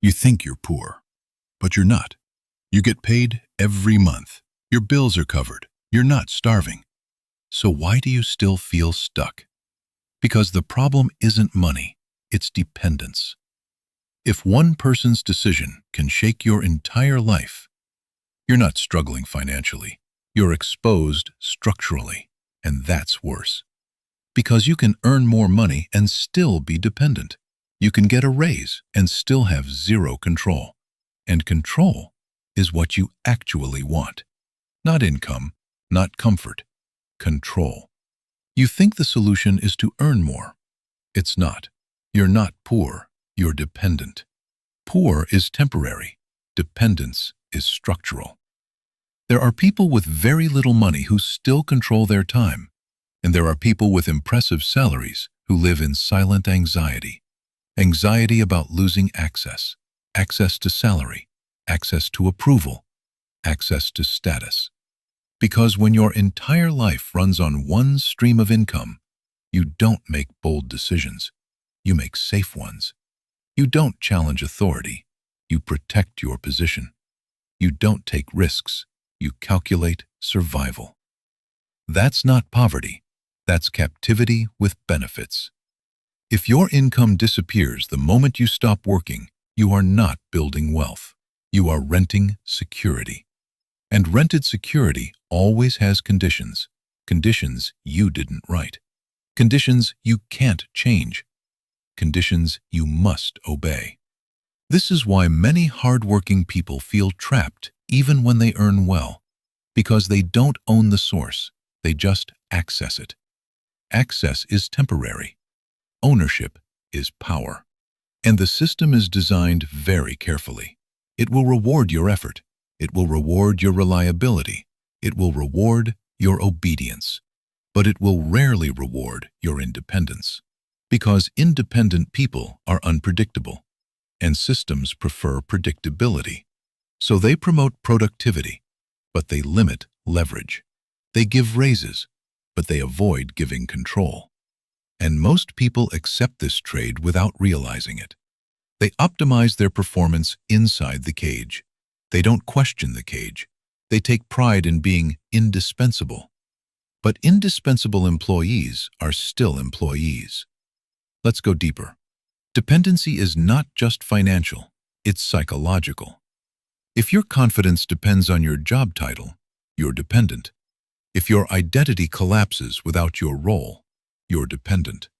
You think you're poor, but you're not. You get paid every month. Your bills are covered. You're not starving. So why do you still feel stuck? Because the problem isn't money, it's dependence. If one person's decision can shake your entire life, you're not struggling financially. You're exposed structurally, and that's worse. Because you can earn more money and still be dependent. You can get a raise and still have zero control. And control is what you actually want. Not income, not comfort. Control. You think the solution is to earn more. It's not. You're not poor, you're dependent. Poor is temporary. Dependence is structural. There are people with very little money who still control their time. And there are people with impressive salaries who live in silent anxiety. Anxiety about losing access. Access to salary. Access to approval. Access to status. Because when your entire life runs on one stream of income, you don't make bold decisions. You make safe ones. You don't challenge authority. You protect your position. You don't take risks. You calculate survival. That's not poverty. That's captivity with benefits. If your income disappears the moment you stop working, you are not building wealth. You are renting security. And rented security always has conditions. Conditions you didn't write. Conditions you can't change. Conditions you must obey. This is why many hardworking people feel trapped even when they earn well, because they don't own the source, they just access it. Access is temporary. Ownership is power. And the system is designed very carefully. It will reward your effort. It will reward your reliability. It will reward your obedience. But it will rarely reward your independence. Because independent people are unpredictable, and systems prefer predictability. So they promote productivity, but they limit leverage. They give raises, but they avoid giving control. And most people accept this trade without realizing it. They optimize their performance inside the cage. They don't question the cage. They take pride in being indispensable. But indispensable employees are still employees. Let's go deeper. Dependency is not just financial, it's psychological. If your confidence depends on your job title, you're dependent. If your identity collapses without your role, you're dependent.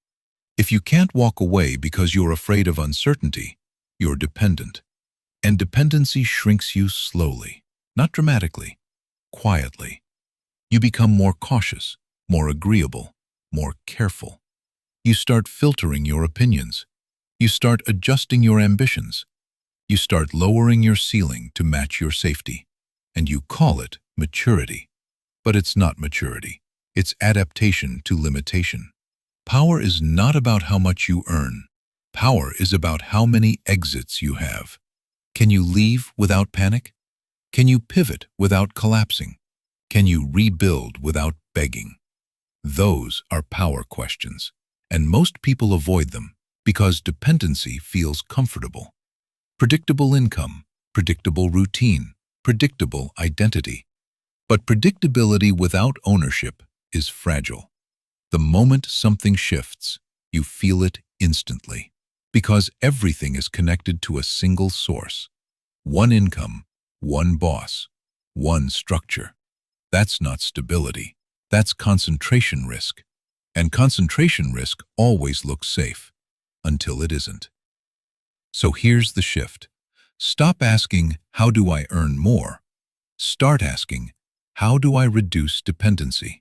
If you can't walk away because you're afraid of uncertainty, you're dependent. And dependency shrinks you slowly, not dramatically, quietly. You become more cautious, more agreeable, more careful. You start filtering your opinions. You start adjusting your ambitions. You start lowering your ceiling to match your safety. And you call it maturity. But it's not maturity. It's adaptation to limitation. Power is not about how much you earn. Power is about how many exits you have. Can you leave without panic? Can you pivot without collapsing? Can you rebuild without begging? Those are power questions, and most people avoid them because dependency feels comfortable. Predictable income, predictable routine, predictable identity. But predictability without ownership is fragile. The moment something shifts, you feel it instantly, because everything is connected to a single source. One income, one boss, one structure. That's not stability. That's concentration risk. And concentration risk always looks safe, until it isn't. So here's the shift. Stop asking, how do I earn more? Start asking, how do I reduce dependency?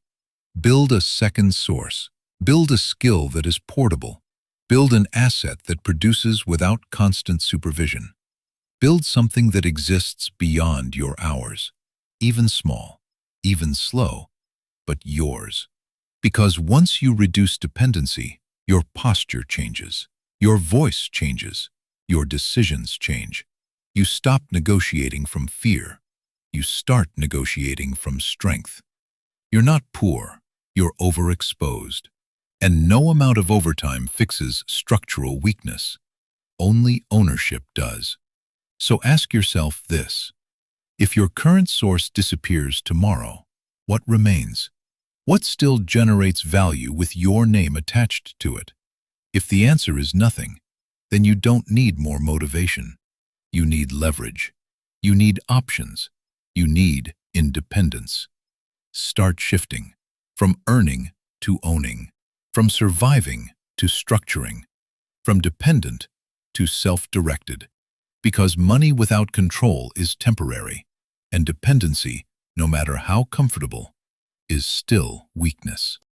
Build a second source. Build a skill that is portable. Build an asset that produces without constant supervision. Build something that exists beyond your hours, even small, even slow, but yours. Because once you reduce dependency, your posture changes, your voice changes, your decisions change. You stop negotiating from fear. You start negotiating from strength. You're not poor, you're overexposed. And no amount of overtime fixes structural weakness. Only ownership does. So ask yourself this. If your current source disappears tomorrow, what remains? What still generates value with your name attached to it? If the answer is nothing, then you don't need more motivation. You need leverage. You need options. You need independence. Start shifting from earning to owning, from surviving to structuring, from dependent to self-directed. Because money without control is temporary, and dependency, no matter how comfortable, is still weakness.